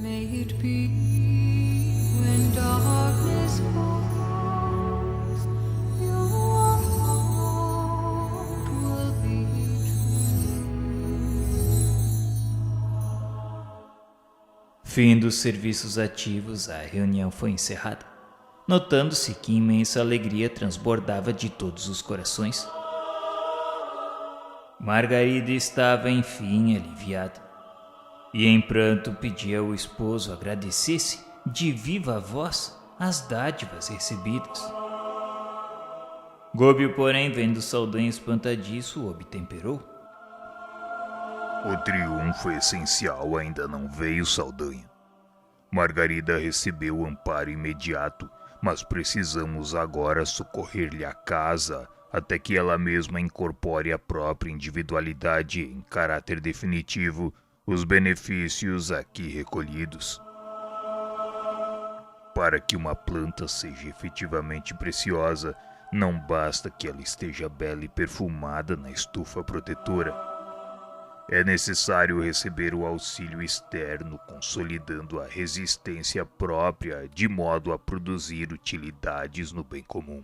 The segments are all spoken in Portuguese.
May it be when darkness falls, your heart will be Fim dos serviços ativos, a reunião foi encerrada, notando-se que imensa alegria transbordava de todos os corações. Margarida estava, enfim, aliviada, e em pranto pedia ao esposo agradecesse de viva voz as dádivas recebidas. Góbio, porém, vendo Saldanha espantadiço, obtemperou. O triunfo essencial ainda não veio, Saldanha. Margarida recebeu o amparo imediato, mas precisamos agora socorrer-lhe a casa até que ela mesma incorpore a própria individualidade em caráter definitivo os benefícios aqui recolhidos. Para que uma planta seja efetivamente preciosa, não basta que ela esteja bela e perfumada na estufa protetora. É necessário receber o auxílio externo, consolidando a resistência própria, de modo a produzir utilidades no bem comum.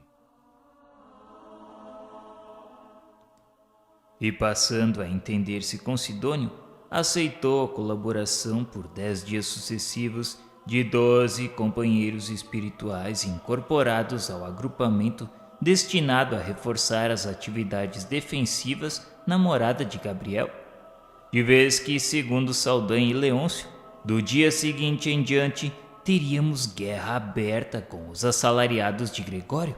E passando a entender-se com Sidônio, aceitou a colaboração por 10 dias sucessivos de 12 companheiros espirituais incorporados ao agrupamento destinado a reforçar as atividades defensivas na morada de Gabriel, de vez que, segundo Saldanha e Leôncio, do dia seguinte em diante teríamos guerra aberta com os assalariados de Gregório,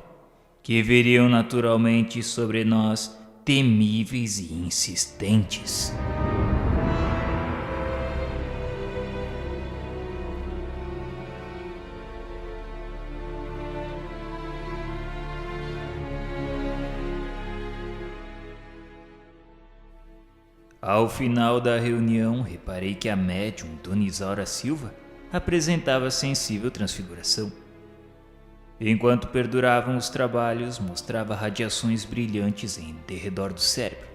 que viriam naturalmente sobre nós temíveis e insistentes. Ao final da reunião, reparei que a médium Dona Isaura Silva apresentava sensível transfiguração. Enquanto perduravam os trabalhos, mostrava radiações brilhantes em derredor do cérebro,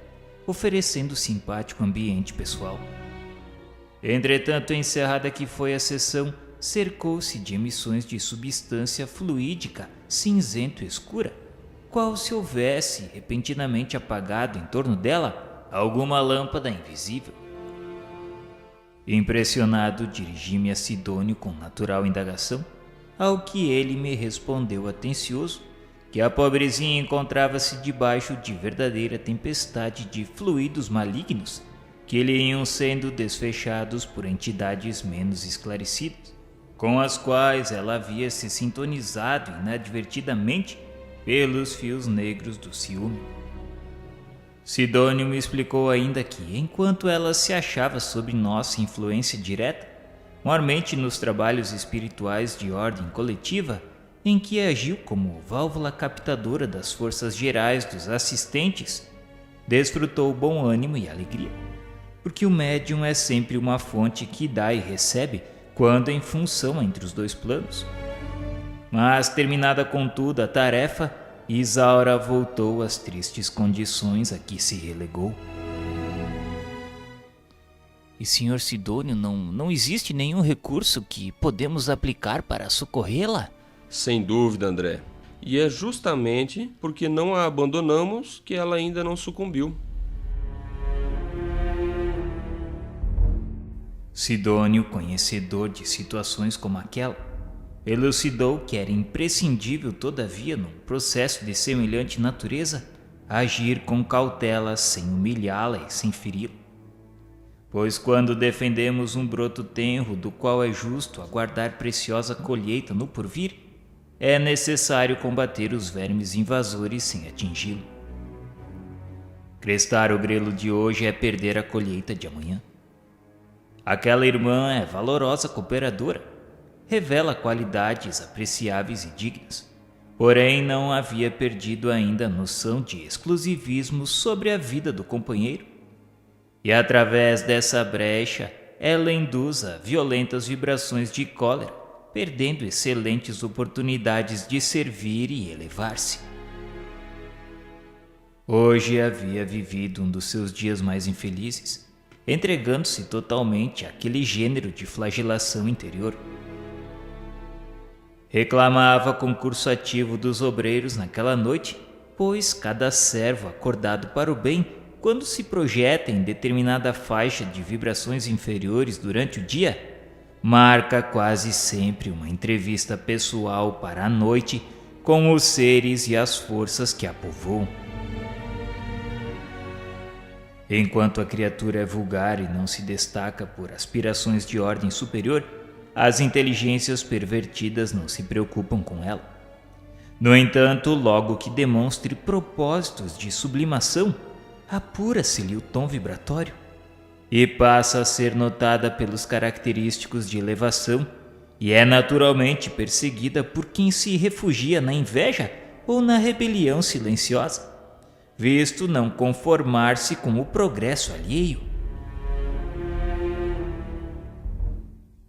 oferecendo simpático ambiente pessoal. Entretanto, encerrada que foi a sessão, cercou-se de emissões de substância fluídica cinzento escura, qual se houvesse repentinamente apagado em torno dela alguma lâmpada invisível. Impressionado, dirigi-me a Sidônio com natural indagação, ao que ele me respondeu atencioso que a pobrezinha encontrava-se debaixo de verdadeira tempestade de fluidos malignos que lhe iam sendo desfechados por entidades menos esclarecidas, com as quais ela havia se sintonizado inadvertidamente pelos fios negros do ciúme. Sidônio me explicou ainda que, enquanto ela se achava sob nossa influência direta, maiormente nos trabalhos espirituais de ordem coletiva, em que agiu como válvula captadora das forças gerais dos assistentes, desfrutou bom ânimo e alegria, porque o médium é sempre uma fonte que dá e recebe quando em função entre os dois planos. Mas, terminada contudo a tarefa, Isaura voltou às tristes condições a que se relegou. E, Sr. Sidônio, não existe nenhum recurso que podemos aplicar para socorrê-la? Sem dúvida, André. E é justamente porque não a abandonamos que ela ainda não sucumbiu. Sidônio, conhecedor de situações como aquela, elucidou que era imprescindível, todavia, num processo de semelhante natureza, agir com cautela, sem humilhá-la e sem feri-la. Pois quando defendemos um broto tenro do qual é justo aguardar preciosa colheita no porvir, é necessário combater os vermes invasores sem atingi-lo. Crestar o grelo de hoje é perder a colheita de amanhã. Aquela irmã é valorosa cooperadora, revela qualidades apreciáveis e dignas, porém não havia perdido ainda a noção de exclusivismo sobre a vida do companheiro, e através dessa brecha ela induz a violentas vibrações de cólera, perdendo excelentes oportunidades de servir e elevar-se. Hoje havia vivido um dos seus dias mais infelizes, entregando-se totalmente àquele gênero de flagelação interior. Reclamava concurso ativo dos obreiros naquela noite, pois cada servo acordado para o bem, quando se projeta em determinada faixa de vibrações inferiores durante o dia, marca quase sempre uma entrevista pessoal para a noite com os seres e as forças que a povoam. Enquanto a criatura é vulgar e não se destaca por aspirações de ordem superior, as inteligências pervertidas não se preocupam com ela. No entanto, logo que demonstre propósitos de sublimação, apura-se-lhe o tom vibratório e passa a ser notada pelos característicos de elevação e é naturalmente perseguida por quem se refugia na inveja ou na rebelião silenciosa, visto não conformar-se com o progresso alheio.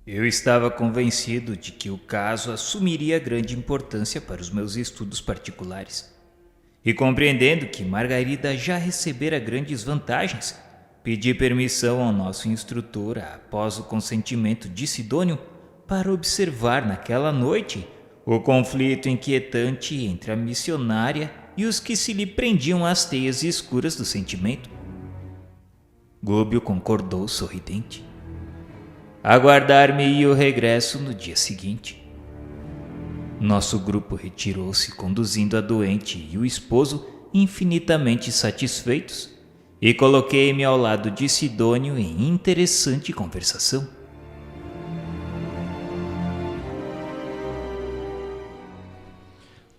Eu estava convencido de que o caso assumiria grande importância para os meus estudos particulares. E compreendendo que Margarida já recebera grandes vantagens, pedi permissão ao nosso instrutor, após o consentimento de Sidônio, para observar naquela noite o conflito inquietante entre a missionária e os que se lhe prendiam às teias escuras do sentimento. Glóbio concordou sorridente. Aguardar-me-ia o regresso no dia seguinte. Nosso grupo retirou-se, conduzindo a doente e o esposo infinitamente satisfeitos, e coloquei-me ao lado de Sidônio em interessante conversação.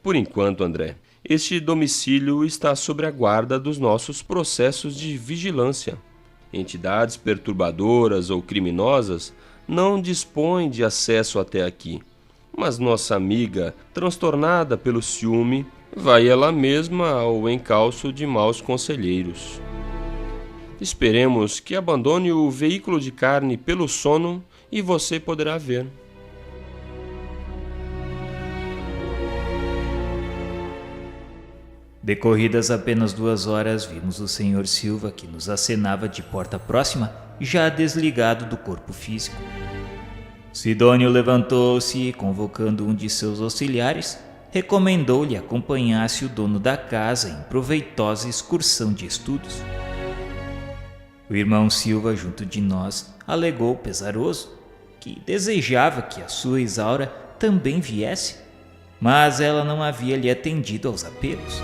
Por enquanto, André, este domicílio está sob a guarda dos nossos processos de vigilância. Entidades perturbadoras ou criminosas não dispõem de acesso até aqui, mas nossa amiga, transtornada pelo ciúme, vai ela mesma ao encalço de maus conselheiros. Esperemos que abandone o veículo de carne pelo sono e você poderá ver. Decorridas apenas 2 horas, vimos o Sr. Silva, que nos acenava de porta próxima, já desligado do corpo físico. Sidônio levantou-se e, convocando um de seus auxiliares, recomendou-lhe acompanhasse o dono da casa em proveitosa excursão de estudos. O irmão Silva, junto de nós, alegou pesaroso que desejava que a sua Isaura também viesse, mas ela não havia lhe atendido aos apelos.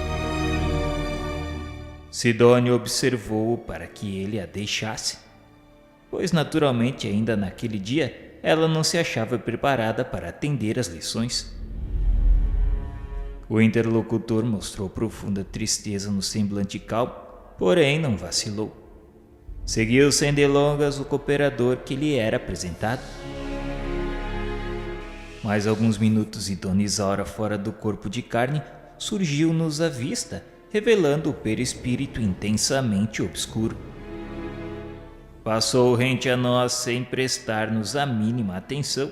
Sidônio observou-o para que ele a deixasse, pois naturalmente ainda naquele dia ela não se achava preparada para atender às lições. O interlocutor mostrou profunda tristeza no semblante calmo, porém não vacilou. Seguiu sem delongas o cooperador que lhe era apresentado. Mais alguns minutos e Dona Isaura, fora do corpo de carne, surgiu-nos à vista, revelando o perispírito intensamente obscuro. Passou rente a nós sem prestar-nos a mínima atenção,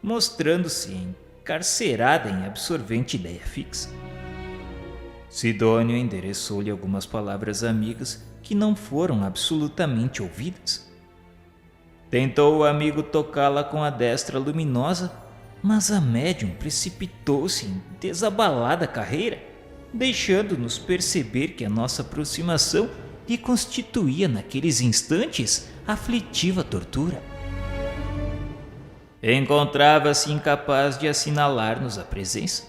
mostrando-se encarcerada em absorvente ideia fixa. Sidônio endereçou-lhe algumas palavras amigas que não foram absolutamente ouvidas. Tentou o amigo tocá-la com a destra luminosa, mas a médium precipitou-se em desabalada carreira, deixando-nos perceber que a nossa aproximação lhe constituía naqueles instantes aflitiva tortura. Encontrava-se incapaz de assinalar-nos a presença.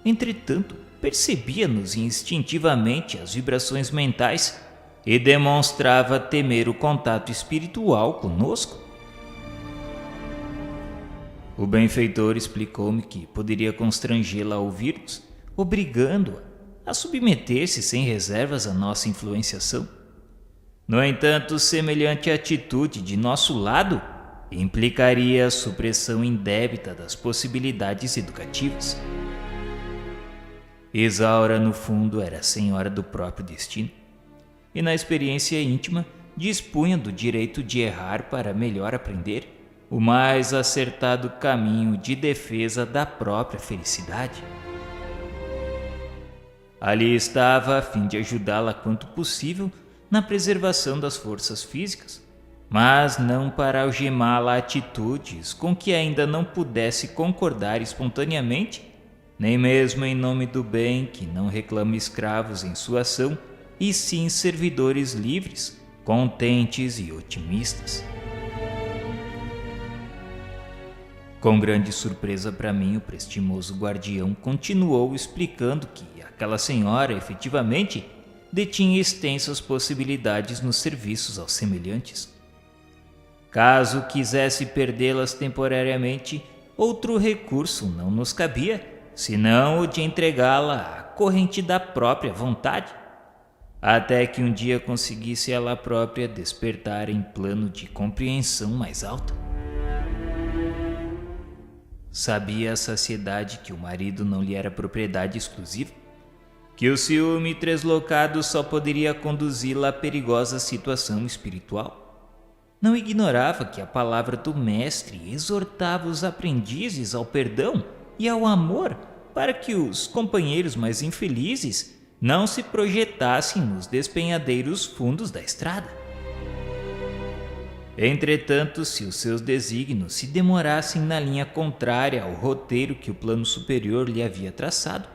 Entretanto, percebia-nos instintivamente as vibrações mentais e demonstrava temer o contato espiritual conosco. O benfeitor explicou-me que poderia constrangê-la a ouvir-nos, obrigando-a a submeter-se sem reservas à nossa influenciação. No entanto, semelhante atitude de nosso lado implicaria a supressão indébita das possibilidades educativas. Isaura, no fundo, era a senhora do próprio destino, e na experiência íntima dispunha do direito de errar para melhor aprender o mais acertado caminho de defesa da própria felicidade. Ali estava a fim de ajudá-la quanto possível na preservação das forças físicas, mas não para algemá-la a atitudes com que ainda não pudesse concordar espontaneamente, nem mesmo em nome do bem que não reclama escravos em sua ação, e sim servidores livres, contentes e otimistas. Com grande surpresa para mim, o prestimoso guardião continuou explicando que aquela senhora, efetivamente, detinha extensas possibilidades nos serviços aos semelhantes. Caso quisesse perdê-las temporariamente, outro recurso não nos cabia, senão o de entregá-la à corrente da própria vontade, até que um dia conseguisse ela própria despertar em plano de compreensão mais alto. Sabia a saciedade que o marido não lhe era propriedade exclusiva, que o ciúme translocado só poderia conduzi-la à perigosa situação espiritual. Não ignorava que a palavra do mestre exortava os aprendizes ao perdão e ao amor para que os companheiros mais infelizes não se projetassem nos despenhadeiros fundos da estrada. Entretanto, se os seus desígnios se demorassem na linha contrária ao roteiro que o plano superior lhe havia traçado,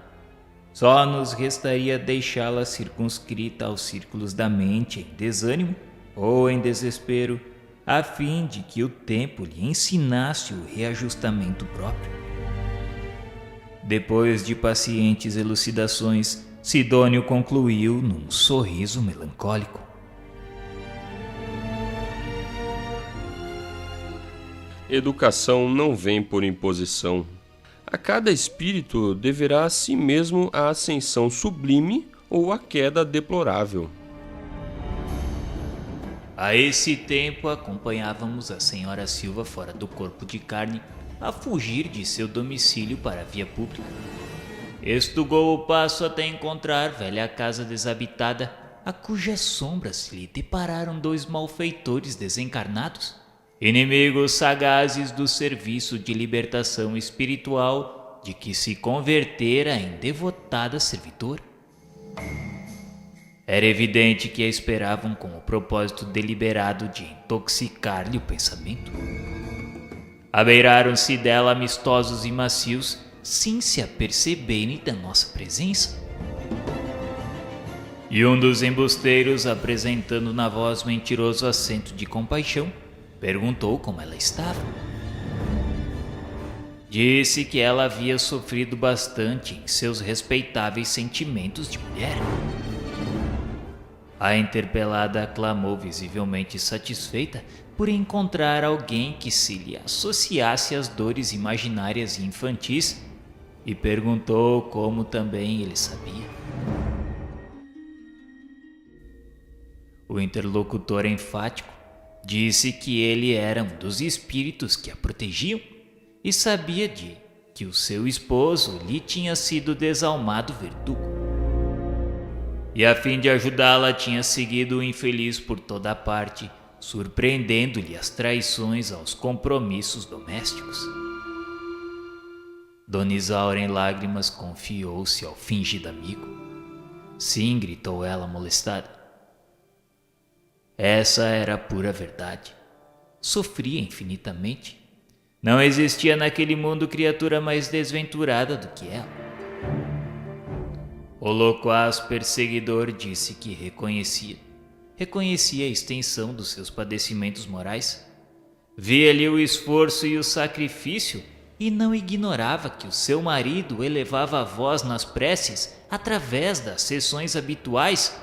só nos restaria deixá-la circunscrita aos círculos da mente em desânimo ou em desespero, a fim de que o tempo lhe ensinasse o reajustamento próprio. Depois de pacientes elucidações, Sidônio concluiu num sorriso melancólico: Educação não vem por imposição. A cada espírito deverá a si mesmo a ascensão sublime ou a queda deplorável. A esse tempo acompanhávamos a senhora Silva fora do corpo de carne a fugir de seu domicílio para a via pública. Estugou o passo até encontrar velha casa desabitada, a cujas sombras se lhe depararam dois malfeitores desencarnados, inimigos sagazes do serviço de libertação espiritual de que se convertera em devotada servidora. Era evidente que a esperavam com o propósito deliberado de intoxicar-lhe o pensamento. Abeiraram-se dela amistosos e macios, sem se aperceberem da nossa presença. E um dos embusteiros, apresentando na voz mentiroso acento de compaixão, perguntou como ela estava. Disse que ela havia sofrido bastante em seus respeitáveis sentimentos de mulher. A interpelada aclamou visivelmente satisfeita por encontrar alguém que se lhe associasse às dores imaginárias e infantis, e perguntou como também ele sabia. O interlocutor enfático disse que ele era um dos espíritos que a protegiam e sabia de que o seu esposo lhe tinha sido desalmado verdugo. E a fim de ajudá-la tinha seguido o infeliz por toda a parte, surpreendendo-lhe as traições aos compromissos domésticos. Dona Isaura, em lágrimas, confiou-se ao fingido amigo. Sim, gritou ela molestada. Essa era a pura verdade. Sofria infinitamente. Não existia naquele mundo criatura mais desventurada do que ela. O loquaz perseguidor disse que reconhecia a extensão dos seus padecimentos morais, via-lhe o esforço e o sacrifício e não ignorava que o seu marido elevava a voz nas preces através das sessões habituais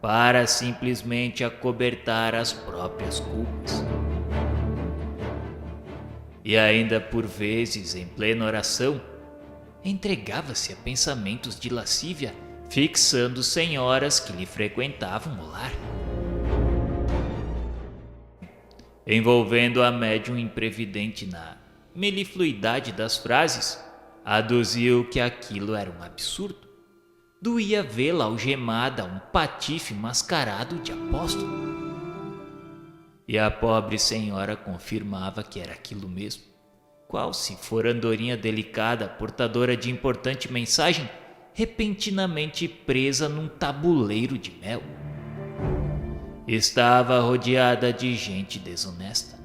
para simplesmente acobertar as próprias culpas. E ainda por vezes, em plena oração, entregava-se a pensamentos de lascívia, fixando senhoras que lhe frequentavam o lar. Envolvendo a médium imprevidente na melifluidade das frases, aduziu que aquilo era um absurdo. Doía vê-la algemada a um patife mascarado de apóstolo. E a pobre senhora confirmava que era aquilo mesmo, qual se for andorinha delicada, portadora de importante mensagem, repentinamente presa num tabuleiro de mel. estava rodeada de gente desonesta.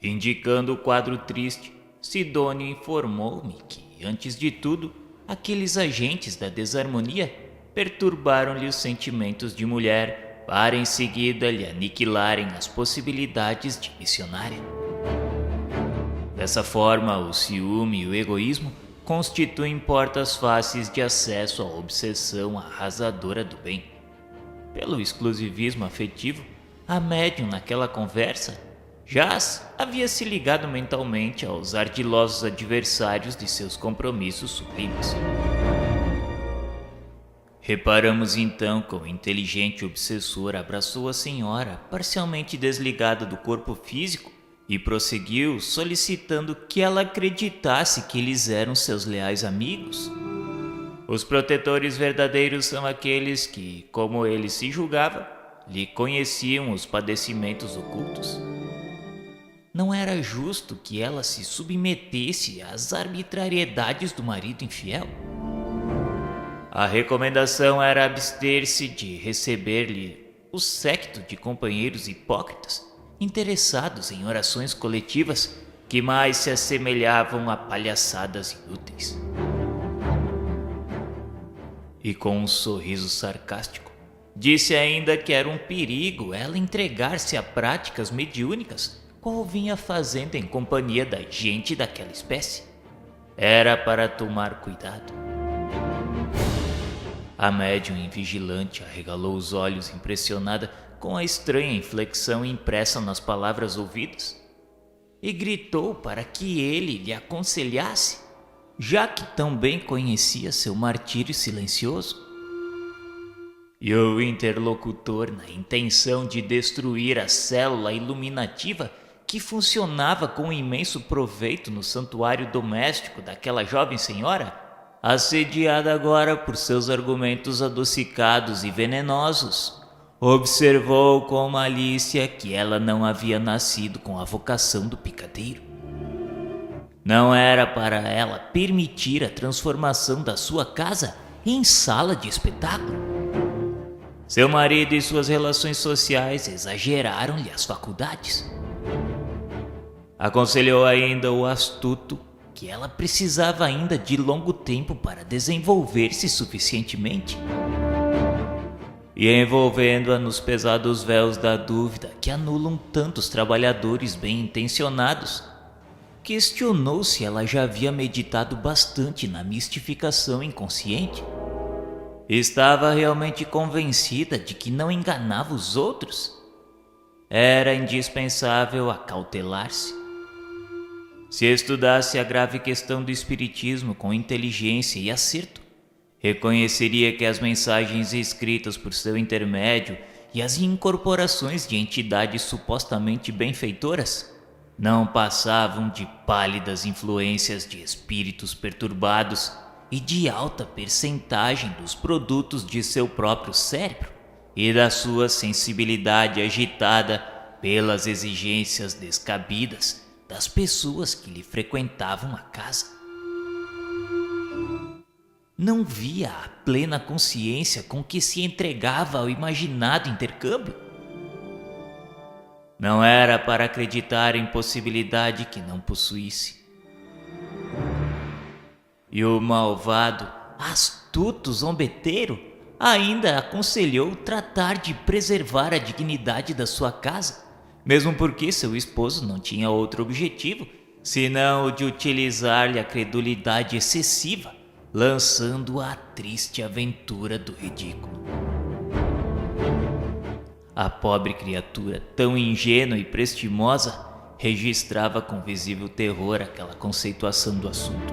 Indicando o quadro triste, Sidônio informou-me que, antes de tudo, aqueles agentes da desarmonia perturbaram-lhe os sentimentos de mulher para em seguida lhe aniquilarem as possibilidades de missionária. Dessa forma, o ciúme e o egoísmo constituem portas fáceis de acesso à obsessão arrasadora do bem. Pelo exclusivismo afetivo, a médium naquela conversa já havia se ligado mentalmente aos ardilosos adversários de seus compromissos sublimes. Reparamos então que o inteligente obsessor abraçou a senhora, parcialmente desligada do corpo físico, e prosseguiu solicitando que ela acreditasse que eles eram seus leais amigos. Os protetores verdadeiros são aqueles que, como ele se julgava, lhe conheciam os padecimentos ocultos. Não era justo que ela se submetesse às arbitrariedades do marido infiel. A recomendação era abster-se de receber-lhe o séquito de companheiros hipócritas interessados em orações coletivas que mais se assemelhavam a palhaçadas inúteis. E com um sorriso sarcástico, disse ainda que era um perigo ela entregar-se a práticas mediúnicas, qual vinha fazendo em companhia da gente daquela espécie. Era para tomar cuidado. A médium invigilante arregalou os olhos impressionada com a estranha inflexão impressa nas palavras ouvidas e gritou para que ele lhe aconselhasse, já que tão bem conhecia seu martírio silencioso. E o interlocutor, na intenção de destruir a célula iluminativa que funcionava com imenso proveito no santuário doméstico daquela jovem senhora, assediada agora por seus argumentos adocicados e venenosos, observou com malícia que ela não havia nascido com a vocação do picadeiro. Não era para ela permitir a transformação da sua casa em sala de espetáculo. Seu marido e suas relações sociais exageraram-lhe as faculdades. Aconselhou ainda o astuto que ela precisava ainda de longo tempo para desenvolver-se suficientemente. E envolvendo-a nos pesados véus da dúvida que anulam tantos trabalhadores bem-intencionados, questionou se ela já havia meditado bastante na mistificação inconsciente. Estava realmente convencida de que não enganava os outros? Era indispensável acautelar-se. Se estudasse a grave questão do espiritismo com inteligência e acerto, reconheceria que as mensagens escritas por seu intermédio e as incorporações de entidades supostamente benfeitoras não passavam de pálidas influências de espíritos perturbados e de alta percentagem dos produtos de seu próprio cérebro e da sua sensibilidade agitada pelas exigências descabidas das pessoas que lhe frequentavam a casa. Não via a plena consciência com que se entregava ao imaginado intercâmbio? Não era para acreditar em possibilidade que não possuísse. E o malvado, astuto zombeteiro ainda aconselhou tratar de preservar a dignidade da sua casa, mesmo porque seu esposo não tinha outro objetivo senão o de utilizar-lhe a credulidade excessiva, lançando-o à triste aventura do ridículo. A pobre criatura, tão ingênua e prestimosa, registrava com visível terror aquela conceituação do assunto.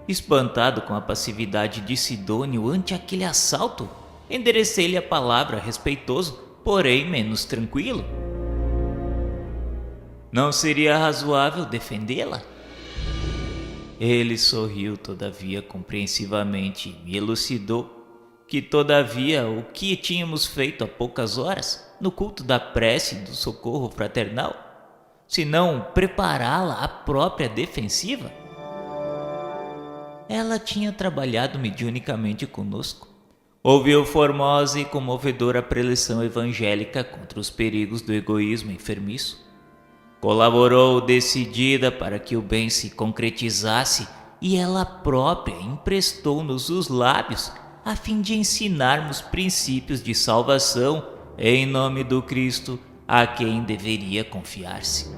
Espantado com a passividade de Sidônio ante aquele assalto, enderecei-lhe a palavra respeitoso, porém menos tranquilo. Não seria razoável defendê-la? Ele sorriu, todavia, compreensivamente e me elucidou que, todavia, o que tínhamos feito há poucas horas, no culto da prece e do socorro fraternal, senão prepará-la à própria defensiva? Ela tinha trabalhado mediunicamente conosco, ouviu formosa e comovedora preleção evangélica contra os perigos do egoísmo enfermiço. Colaborou decidida para que o bem se concretizasse e ela própria emprestou-nos os lábios a fim de ensinarmos princípios de salvação em nome do Cristo a quem deveria confiar-se.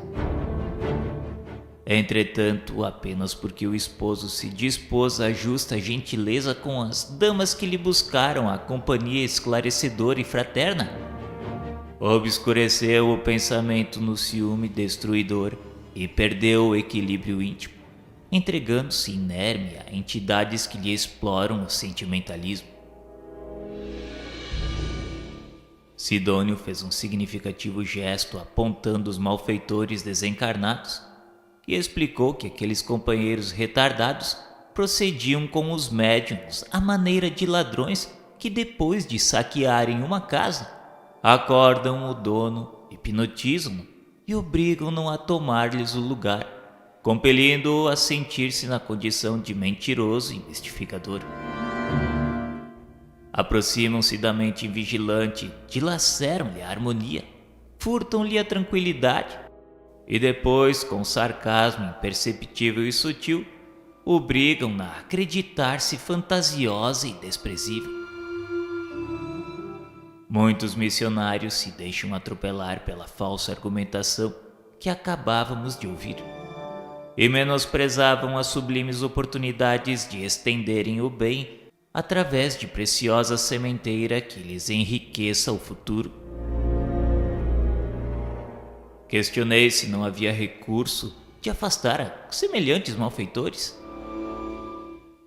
Entretanto, apenas porque o esposo se dispôs à justa gentileza com as damas que lhe buscaram a companhia esclarecedora e fraterna, obscureceu o pensamento no ciúme destruidor e perdeu o equilíbrio íntimo, entregando-se inerme a entidades que lhe exploram o sentimentalismo. Sidônio fez um significativo gesto apontando os malfeitores desencarnados e explicou que aqueles companheiros retardados procediam com os médiuns à maneira de ladrões que, depois de saquearem uma casa, acordam o dono, hipnotizam-no e obrigam-no a tomar-lhes o lugar, compelindo-o a sentir-se na condição de mentiroso e mistificador. Aproximam-se da mente invigilante, dilaceram-lhe a harmonia, furtam-lhe a tranquilidade e depois, com sarcasmo imperceptível e sutil, obrigam-na a acreditar-se fantasiosa e desprezível. Muitos missionários se deixam atropelar pela falsa argumentação que acabávamos de ouvir e menosprezavam as sublimes oportunidades de estenderem o bem através de preciosa sementeira que lhes enriqueça o futuro. Questionei se não havia recurso de afastar a semelhantes malfeitores.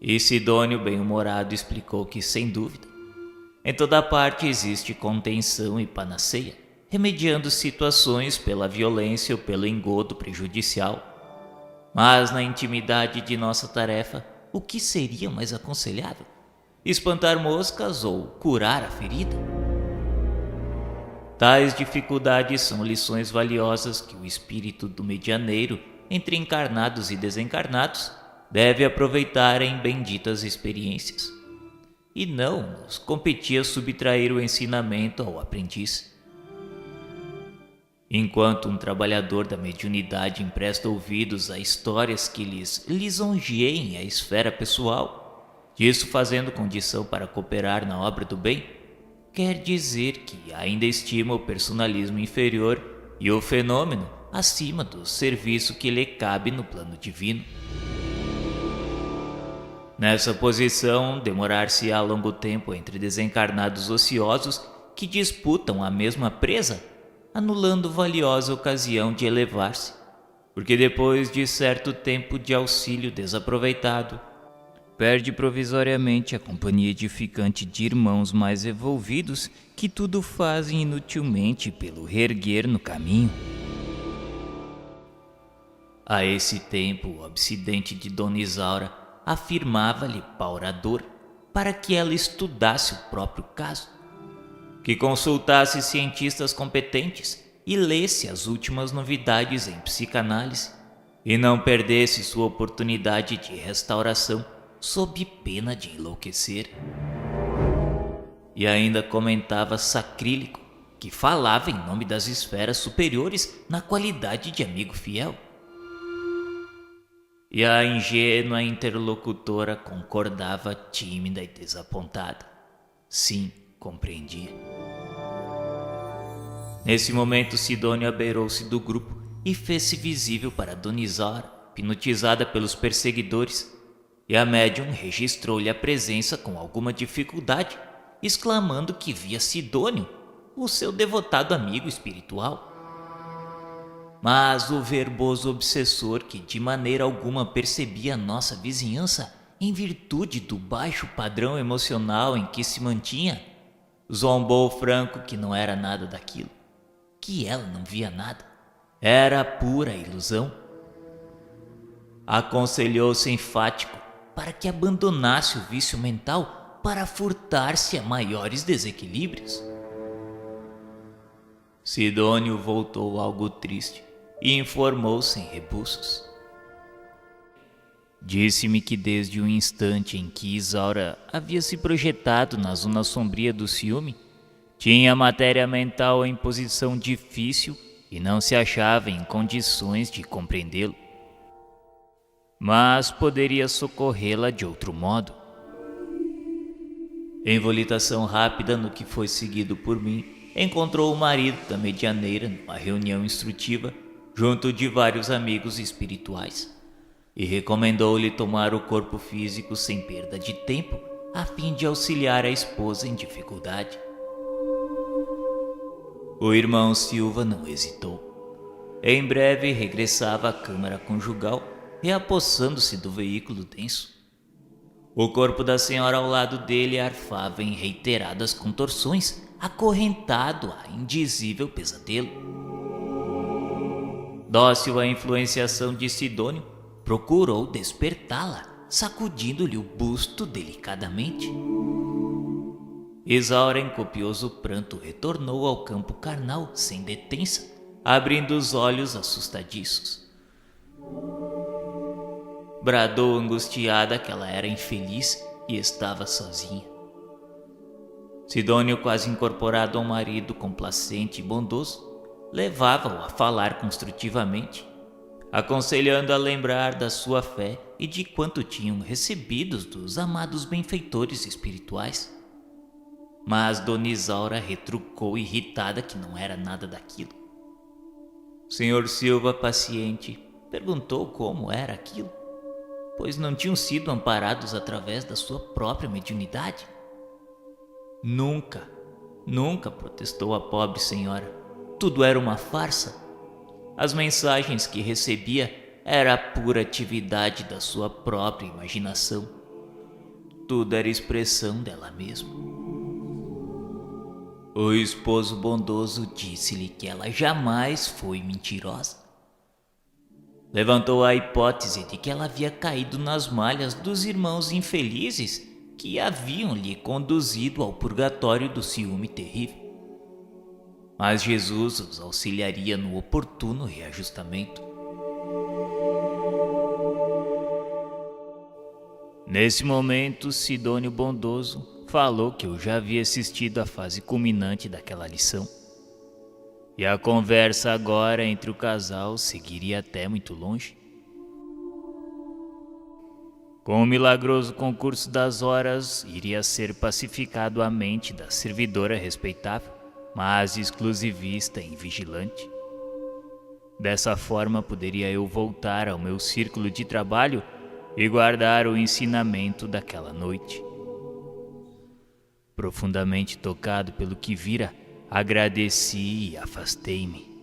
E Sidônio, bem-humorado, explicou que, sem dúvida, em toda parte existe contenção e panaceia, remediando situações pela violência ou pelo engodo prejudicial. Mas na intimidade de nossa tarefa, o que seria mais aconselhável? Espantar moscas ou curar a ferida? Tais dificuldades são lições valiosas que o espírito do medianeiro entre encarnados e desencarnados deve aproveitar em benditas experiências. E não nos competia subtrair o ensinamento ao aprendiz. Enquanto um trabalhador da mediunidade empresta ouvidos a histórias que lhes lisonjeiem a esfera pessoal, disso fazendo condição para cooperar na obra do bem, quer dizer que ainda estima o personalismo inferior e o fenômeno acima do serviço que lhe cabe no plano divino. Nessa posição, demorar-se-á longo tempo entre desencarnados ociosos que disputam a mesma presa, anulando valiosa ocasião de elevar-se, porque depois de certo tempo de auxílio desaproveitado, perde provisoriamente a companhia edificante de irmãos mais evolvidos que tudo fazem inutilmente pelo reerguer no caminho. A esse tempo, o obsidente de Dona Isaura afirmava-lhe paurador para que ela estudasse o próprio caso, que consultasse cientistas competentes e lesse as últimas novidades em psicanálise e não perdesse sua oportunidade de restauração sob pena de enlouquecer. E ainda comentava sacrílego que falava em nome das esferas superiores na qualidade de amigo fiel. E a ingênua interlocutora concordava tímida e desapontada. Sim, compreendia. Nesse momento, Sidônio abeirou-se do grupo e fez-se visível para Dona Isaura, hipnotizada pelos perseguidores, e a médium registrou-lhe a presença com alguma dificuldade, exclamando que via Sidônio, o seu devotado amigo espiritual. Mas o verboso obsessor, que de maneira alguma percebia nossa vizinhança em virtude do baixo padrão emocional em que se mantinha, zombou franco que não era nada daquilo, que ela não via nada, era pura ilusão. Aconselhou-se enfático para que abandonasse o vício mental para furtar-se a maiores desequilíbrios. Sidônio voltou algo triste e informou sem rebuços. Disse-me que desde o instante em que Isaura havia se projetado na zona sombria do ciúme, tinha matéria mental em posição difícil e não se achava em condições de compreendê-lo. Mas poderia socorrê-la de outro modo. Em volitação rápida no que foi seguido por mim, encontrou o marido da medianeira numa reunião instrutiva junto de vários amigos espirituais e recomendou-lhe tomar o corpo físico sem perda de tempo a fim de auxiliar a esposa em dificuldade. O irmão Silva não hesitou. Em breve regressava à câmara conjugal, reapossando-se do veículo denso. O corpo da senhora ao lado dele arfava em reiteradas contorções, acorrentado a indizível pesadelo. Dócil à influenciação de Sidônio, procurou despertá-la, sacudindo-lhe o busto delicadamente. Isaura, em copioso pranto, retornou ao campo carnal sem detença, abrindo os olhos assustadiços. Bradou angustiada que ela era infeliz e estava sozinha. Sidônio, quase incorporado ao marido complacente e bondoso, levava-o a falar construtivamente, aconselhando a lembrar da sua fé e de quanto tinham recebido dos amados benfeitores espirituais. Mas Dona Isaura retrucou irritada que não era nada daquilo. O senhor Silva, paciente, perguntou como era aquilo, pois não tinham sido amparados através da sua própria mediunidade. Nunca, protestou a pobre senhora. Tudo era uma farsa. As mensagens que recebia era a pura atividade da sua própria imaginação. Tudo era expressão dela mesma. O esposo bondoso disse-lhe que ela jamais foi mentirosa. Levantou a hipótese de que ela havia caído nas malhas dos irmãos infelizes que haviam lhe conduzido ao purgatório do ciúme terrível. Mas Jesus os auxiliaria no oportuno reajustamento. Nesse momento, Sidônio bondoso falou que eu já havia assistido à fase culminante daquela lição. E a conversa agora entre o casal seguiria até muito longe. Com o milagroso concurso das horas, iria ser pacificado a mente da servidora respeitável, mas exclusivista e vigilante. Dessa forma, poderia eu voltar ao meu círculo de trabalho e guardar o ensinamento daquela noite. Profundamente tocado pelo que vira, agradeci e afastei-me.